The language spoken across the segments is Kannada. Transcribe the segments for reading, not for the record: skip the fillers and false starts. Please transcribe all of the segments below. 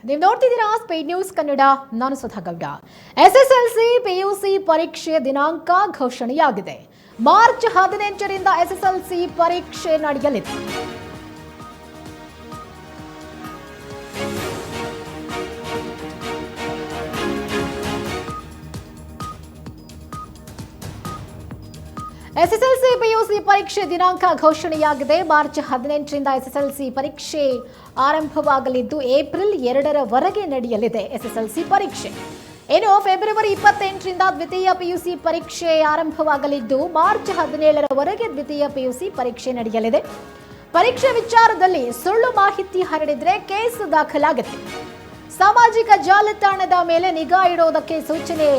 ನೀವು ನೋಡ್ತಿದ್ದೀರಾ ಸ್ಪೀಡ್ ನ್ಯೂಸ್ ಕನ್ನಡ. ನಾನು ಸುಧಾ ಗೌಡ. ಎಸ್ಎಸ್ಎಲ್ಸಿ ಪಿಯುಸಿ ಪರೀಕ್ಷೆ ದಿನಾಂಕ ಘೋಷಣೆಯಾಗಿದೆ. ಮಾರ್ಚ್ 18ರಿಂದ ಎಸ್ಎಸ್ಎಲ್ಸಿ ಪರೀಕ್ಷೆ ನಡೆಯಲಿದೆ. ಎಸ್ಎಸ್ಎಲ್ಸಿ ಪಿಯುಸಿ ಪರೀಕ್ಷೆ ದಿನಾಂಕ ಘೋಷಣೆಯಾಗಿದೆ. ಮಾರ್ಚ್ 18ರಿಂದ ಎಸ್ಎಸ್ಎಲ್ಸಿ ಪರೀಕ್ಷೆ ಆರಂಭವಾಗಲಿದ್ದು ಏಪ್ರಿಲ್ 2ರವರೆಗೆ ನಡೆಯಲಿದೆ ಎಸ್ಎಸ್ಎಲ್ಸಿ ಪರೀಕ್ಷೆ. ಇನ್ನು ಫೆಬ್ರವರಿ 28ರಿಂದ ದ್ವಿತೀಯ ಪಿಯುಸಿ ಪರೀಕ್ಷೆ ಆರಂಭವಾಗಲಿದ್ದು ಮಾರ್ಚ್ 17ರವರೆಗೆ ದ್ವಿತೀಯ ಪಿಯುಸಿ ಪರೀಕ್ಷೆ ನಡೆಯಲಿದೆ. ಪರೀಕ್ಷೆ ವಿಚಾರದಲ್ಲಿ ಸುಳ್ಳು ಮಾಹಿತಿ ಹರಡಿದ್ರೆ ಕೇಸ್ ದಾಖಲಾಗುತ್ತೆ. ಸಾಮಾಜಿಕ ಜಾಲತಾಣದ ಮೇಲೆ ನಿಗಾ ಇಡೋದಕ್ಕೆ ಸೂಚನೆ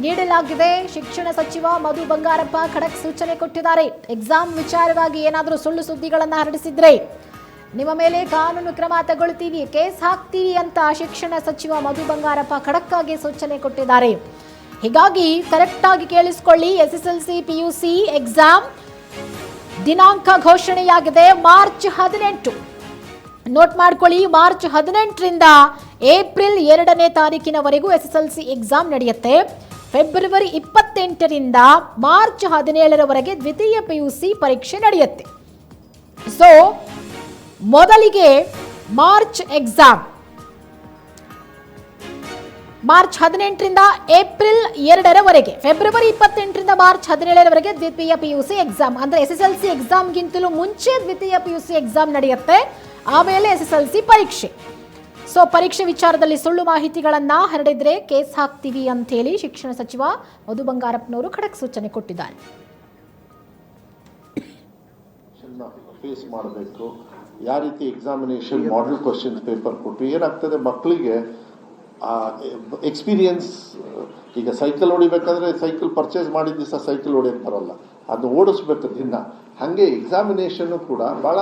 ನೀಡಲಾಗಿದೆ. ಶಿಕ್ಷಣ ಸಚಿವ ಮಧು ಬಂಗಾರಪ್ಪ ಖಡಕ್ ಸೂಚನೆ ಕೊಟ್ಟಿದ್ದಾರೆ. ಎಕ್ಸಾಮ್ ವಿಚಾರವಾಗಿ ಏನಾದರೂ ಸುಳ್ಳು ಸುದ್ದಿಗಳನ್ನು ಹರಡಿಸಿದ್ರೆ ನಿಮ್ಮ ಮೇಲೆ ಕಾನೂನು ಕ್ರಮ ತಗೊಳ್ತೀವಿ, ಕೇಸ್ ಹಾಕ್ತೀವಿ ಅಂತ ಶಿಕ್ಷಣ ಸಚಿವ ಮಧು ಬಂಗಾರಪ್ಪ ಖಡಕ್ ಆಗಿ ಸೂಚನೆ ಕೊಟ್ಟಿದ್ದಾರೆ. ಹೀಗಾಗಿ ಕರೆಕ್ಟ್ ಆಗಿ ಕೇಳಿಸ್ಕೊಳ್ಳಿ. ಎಸ್ಎಸ್ಎಲ್ಸಿ ಪಿಯುಸಿ ಎಕ್ಸಾಮ್ ದಿನಾಂಕ ಘೋಷಣೆಯಾಗಿದೆ ಮಾರ್ಚ್ 18. ನೋಟ್ ಮಾಡ್ಕೊಳ್ಳಿ, ಮಾರ್ಚ್ 18ರಿಂದ ಏಪ್ರಿಲ್ 2ನೇ ತಾರೀಕಿನವರೆಗೂ ಎಸ್ಎಸ್ಎಲ್ಸಿ ಎಕ್ಸಾಮ್ ನಡೆಯುತ್ತೆ. ಫೆಬ್ರವರಿ 28ರಿಂದ ಮಾರ್ಚ್ 17ರವರೆಗೆ ದ್ವಿತೀಯ ಪಿಯುಸಿ ಪರೀಕ್ಷೆ ನಡೆಯುತ್ತೆ. ಸೊ ಮೊದಲಿಗೆ ಮಾರ್ಚ್ ಎಕ್ಸಾಮ್ ಮಾರ್ಚ್ 18ರಿಂದ ಏಪ್ರಿಲ್ 2ರವರೆಗೆ, ಫೆಬ್ರವರಿ 28ರಿಂದ ಮಾರ್ಚ್ 17ರವರೆಗೆ ದ್ವಿತೀಯ ಪಿಯುಸಿ ಎಕ್ಸಾಮ್. ಅಂದ್ರೆ ಎಸ್ಎಸ್ಎಲ್ಸಿ ಎಕ್ಸಾಮ್ಗಿಂತಲೂ ಮುಂಚೆ ದ್ವಿತೀಯ ಪಿಯುಸಿ ಎಕ್ಸಾಮ್ ನಡೆಯುತ್ತೆ. ಆಮೇಲೆ ಎಸ್ಎಸ್ಎಲ್ಸಿ ಪರೀಕ್ಷೆ. ಸೊ ಪರೀಕ್ಷೆ ವಿಚಾರದಲ್ಲಿ ಸುಳ್ಳು ಮಾಹಿತಿಗಳನ್ನ ಹರಡಿದ್ರೆ ಕೇಸ್ ಹಾಕ್ತೀವಿ ಅಂತ ಹೇಳಿ ಶಿಕ್ಷಣ ಸಚಿವ ಮಧು ಬಂಗಾರಪ್ಪನವರು ಖಡಕ್ ಸೂಚನೆ ಕೊಟ್ಟಿದ್ದಾರೆ. ಫೇಸ್ ಮಾಡಬೇಕು. ಯಾವ ರೀತಿ ಎಕ್ಸಾಮಿನೇಷನ್ ಮಾಡೆಲ್ ಕ್ವಶನ್ಸ್ ಪೇಪರ್ ಕೊಟ್ಟು ಏನಾಗ್ತದೆ ಮಕ್ಕಳಿಗೆ ಎಕ್ಸ್ಪೀರಿಯನ್ಸ್. ಈಗ ಸೈಕಲ್ ಹೊಡಿಬೇಕಾದ್ರೆ ಸೈಕಲ್ ಪರ್ಚೇಸ್ ಮಾಡಿದ ದಿವಸ ಸೈಕಲ್ ಹೊಡಿಯೋಕ್ಕೆ ಬರೋಲ್ಲ, ಅದು ಓಡಿಸ್ಬೇಕು ದಿನ. ಹಾಗೆ ಎಕ್ಸಾಮಿನೇಷನ್ನು ಕೂಡ ಭಾಳ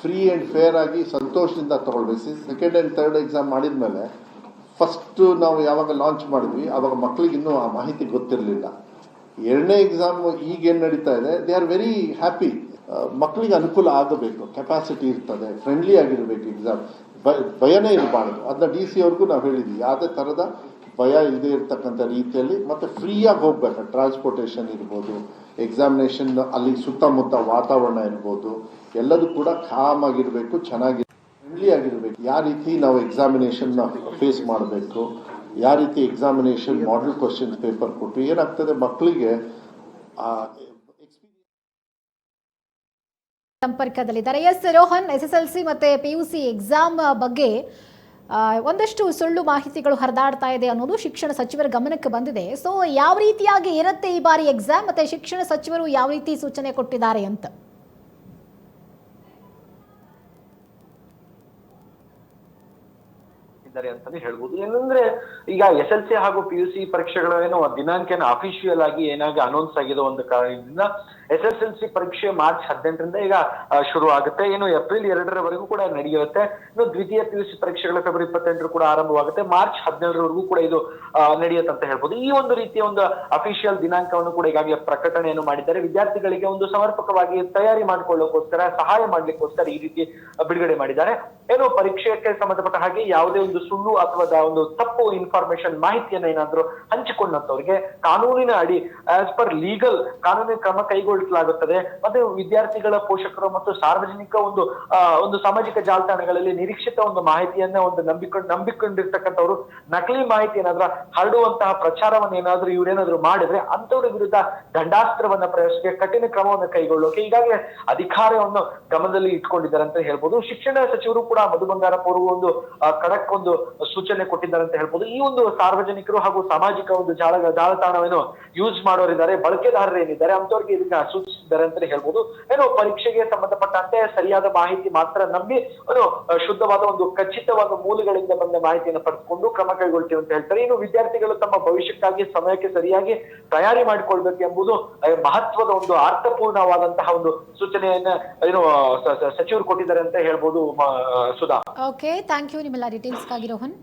ಫ್ರೀ ಆ್ಯಂಡ್ ಫೇರ್ ಆಗಿ ಸಂತೋಷದಿಂದ ತೊಗೊಳ್ಬೇಕು. ಸೆಕೆಂಡ್ ಆ್ಯಂಡ್ ಥರ್ಡ್ ಎಕ್ಸಾಮ್ ಮಾಡಿದ್ಮೇಲೆ ಫಸ್ಟು ನಾವು ಯಾವಾಗ ಲಾಂಚ್ ಮಾಡಿದ್ವಿ ಆವಾಗ ಮಕ್ಕಳಿಗೆ ಇನ್ನೂ ಆ ಮಾಹಿತಿ ಗೊತ್ತಿರಲಿಲ್ಲ. 2ನೇ ಎಕ್ಸಾಮ್ ಈಗೇನು ನಡೀತಾ ಇದೆ, ದೇ ಆರ್ ವೆರಿ ಹ್ಯಾಪಿ. ಮಕ್ಕಳಿಗೆ ಅನುಕೂಲ ಆಗಬೇಕು, ಕೆಪಾಸಿಟಿ ಇರ್ತದೆ, ಫ್ರೆಂಡ್ಲಿ ಆಗಿರಬೇಕು. ಎಕ್ಸಾಮ್ ಭಯನೇ ಇರಬಾರ್ದು. ಅದನ್ನ DC ಅವ್ರಿಗೂ ನಾವು ಹೇಳಿದ್ವಿ, ಯಾವುದೇ ಥರದ ಭಯ ಇಲ್ಲದೆ ಇರ್ತಕ್ಕಂಥ ರೀತಿಯಲ್ಲಿ ಮತ್ತು ಫ್ರೀಯಾಗಿ ಹೋಗ್ಬೇಕು. ಟ್ರಾನ್ಸ್ಪೋರ್ಟೇಷನ್ ಇರ್ಬೋದು, ಎಕ್ಸಾಮಿನೇಷನ್ ಅಲ್ಲಿ ಸುತ್ತಮುತ್ತ ವಾತಾವರಣ ಇರ್ಬೋದು, ಎಲ್ಲದೂ ಕೂಡ ಕಾಮ್ ಆಗಿರಬೇಕು, ಚೆನ್ನಾಗಿ ಫ್ರೆಂಡ್ಲಿ ಆಗಿರಬೇಕು. ಯಾವ ರೀತಿ ನಾವು ಎಕ್ಸಾಮಿನೇಷನ್ನ ಫೇಸ್ ಮಾಡಬೇಕು, ಯಾವ ರೀತಿ ಎಕ್ಸಾಮಿನೇಷನ್ ಮಾಡೆಲ್ ಕ್ವಶನ್ಸ್ ಪೇಪರ್ ಕೊಟ್ಟು ಏನಾಗ್ತದೆ ಮಕ್ಕಳಿಗೆ ಸಂಪರ್ಕದಲ್ಲಿದ್ದಾರೆ. ಎಸ್ ರೋಹನ್, ಎಸ್ಎಸ್ಎಲ್ಸಿ ಮತ್ತೆ ಪಿಯುಸಿ ಎಕ್ಸಾಮ್ ಬಗ್ಗೆ ಒಂದಷ್ಟು ಸುಳ್ಳು ಮಾಹಿತಿಗಳು ಹರಿದಾಡ್ತಾ ಇದೆ ಅನ್ನೋದು ಶಿಕ್ಷಣ ಸಚಿವರ ಗಮನಕ್ಕೆ ಬಂದಿದೆ. ಸೊ ಯಾವ ರೀತಿಯಾಗಿ ಇರುತ್ತೆ ಈ ಬಾರಿ ಎಕ್ಸಾಮ್, ಮತ್ತೆ ಶಿಕ್ಷಣ ಸಚಿವರು ಯಾವ ರೀತಿ ಸೂಚನೆ ಕೊಟ್ಟಿದ್ದಾರೆ ಅಂತ? ಅಂತಾನೆ ಹೇಳ್ಬೋದು. ಏನಂದ್ರೆ ಈಗ SLC ಹಾಗೂ PUC ಪರೀಕ್ಷೆಗಳ ಏನು ದಿನಾಂಕ ಅಫಿಷಿಯಲ್ ಆಗಿ ಏನಾಗಿ ಅನೌನ್ಸ್ ಆಗಿದೆ ಒಂದು ಕಾರಣದಿಂದ SSLC ಪರೀಕ್ಷೆ ಮಾರ್ಚ್ 18ರಿಂದ ಈಗ ಶುರು ಆಗುತ್ತೆ. ಏನು ಏಪ್ರಿಲ್ 2ರವರೆಗೂ ಕೂಡ ನಡೆಯುತ್ತೆ. ಇನ್ನು ದ್ವಿತೀಯ PUC ಪರೀಕ್ಷೆಗಳು ಫೆಬ್ರವರಿ 28 ಕೂಡ ಆರಂಭವಾಗುತ್ತೆ. ಮಾರ್ಚ್ 17ರವರೆಗೂ ಕೂಡ ಇದು ನಡೆಯುತ್ತೆ ಅಂತ ಹೇಳ್ಬೋದು. ಈ ಒಂದು ರೀತಿಯ ಒಂದು ಅಫಿಷಿಯಲ್ ದಿನಾಂಕವನ್ನು ಕೂಡ ಈಗಾಗಲೇ ಪ್ರಕಟಣೆಯನ್ನು ಮಾಡಿದ್ದಾರೆ. ವಿದ್ಯಾರ್ಥಿಗಳಿಗೆ ಒಂದು ಸಮರ್ಪಕವಾಗಿ ತಯಾರಿ ಮಾಡಿಕೊಳ್ಳೋಕೋಸ್ಕರ, ಸಹಾಯ ಮಾಡ್ಲಿಕ್ಕೋಸ್ಕರ ಈ ರೀತಿ ಬಿಡುಗಡೆ ಮಾಡಿದ್ದಾರೆ. ಏನು ಪರೀಕ್ಷೆಗೆ ಸಂಬಂಧಪಟ್ಟ ಹಾಗೆ ಯಾವುದೇ ಒಂದು ಸುಳ್ಳು ಅಥವಾ ಒಂದು ತಪ್ಪು ಇನ್ಫಾರ್ಮೇಶನ್ ಮಾಹಿತಿಯನ್ನ ಏನಾದ್ರೂ ಹಂಚಿಕೊಂಡಂತವ್ರಿಗೆ ಕಾನೂನಿನ ಅಡಿ ಆಸ್ ಪರ್ ಲೀಗಲ್ ಕಾನೂನಿನ ಕ್ರಮ ಕೈಗೊಳ್ಳಲಾಗುತ್ತದೆ. ಮತ್ತೆ ವಿದ್ಯಾರ್ಥಿಗಳ ಪೋಷಕರು ಮತ್ತು ಸಾರ್ವಜನಿಕ ಒಂದು ಸಾಮಾಜಿಕ ಜಾಲತಾಣಗಳಲ್ಲಿ ನಿರೀಕ್ಷಿತ ಒಂದು ಮಾಹಿತಿಯನ್ನ ಒಂದು ನಂಬಿಕೊಂಡಿರ್ತಕ್ಕಂಥವ್ರು ನಕಲಿ ಮಾಹಿತಿ ಏನಾದ್ರೂ ಹರಡುವಂತಹ ಪ್ರಚಾರವನ್ನ ಏನಾದ್ರೂ ಇವ್ರೇನಾದ್ರೂ ಮಾಡಿದ್ರೆ ಅಂತವ್ರ ವಿರುದ್ಧ ದಂಡಾಸ್ತ್ರವನ್ನ ಪ್ರಯೋಗಿಸಿ ಕಠಿಣ ಕ್ರಮವನ್ನು ಕೈಗೊಳ್ಳೋಕೆ ಈಗಾಗಲೇ ಅಧಿಕಾರವನ್ನು ಗಮನದಲ್ಲಿ ಇಟ್ಕೊಂಡಿದ್ದಾರೆ ಅಂತ ಹೇಳ್ಬೋದು. ಶಿಕ್ಷಣ ಸಚಿವರು ಕೂಡ ಮಧು ಬಂಗಾರಪ್ಪ ಅವರು ಒಂದು ಖಡಕ್ ಒಂದು ಸೂಚನೆ ಕೊಟ್ಟಿದ್ದಾರೆ ಅಂತ ಹೇಳ್ಬೋದು. ಈ ಒಂದು ಸಾರ್ವಜನಿಕರು ಹಾಗೂ ಸಾಮಾಜಿಕ ಒಂದು ಜಾಲತಾಣವನ್ನು ಯೂಸ್ ಮಾಡೋರಿದ್ದಾರೆ, ಬಳಕೆದಾರರು ಏನಿದ್ದಾರೆ ಅಂತವ್ರಿಗೆ ಇದನ್ನ ಸೂಚಿಸಿದ್ದಾರೆ ಅಂತ ಹೇಳ್ಬೋದು. ಏನು ಪರೀಕ್ಷೆಗೆ ಸಂಬಂಧಪಟ್ಟಂತೆ ಸರಿಯಾದ ಮಾಹಿತಿ ಮಾತ್ರ ನಂಬಿ ಶುದ್ಧವಾದ ಒಂದು ಖಚಿತವಾದ ಮೂಲಗಳಿಂದ ಬಂದ ಮಾಹಿತಿಯನ್ನು ಪಡೆದುಕೊಂಡು ಕ್ರಮ ಕೈಗೊಳ್ತೀವಿ ಅಂತ ಹೇಳ್ತಾರೆ. ಇನ್ನು ವಿದ್ಯಾರ್ಥಿಗಳು ತಮ್ಮ ಭವಿಷ್ಯಕ್ಕಾಗಿ ಸಮಯಕ್ಕೆ ಸರಿಯಾಗಿ ತಯಾರಿ ಮಾಡಿಕೊಳ್ಬೇಕು ಎಂಬುದು ಮಹತ್ವದ ಒಂದು ಅರ್ಥಪೂರ್ಣವಾದಂತಹ ಒಂದು ಸೂಚನೆಯನ್ನ ಏನು ಸಚಿವರು ಕೊಟ್ಟಿದ್ದಾರೆ ಅಂತ ಹೇಳ್ಬೋದು. ಸುಧಾ, ಓಕೆ, ಥ್ಯಾಂಕ್ ಯು ನಿಮ್ಮೆಲ್ಲ ಡೀಟೇಲ್ಸ್ಗಾಗಿ ರೋಹನ್.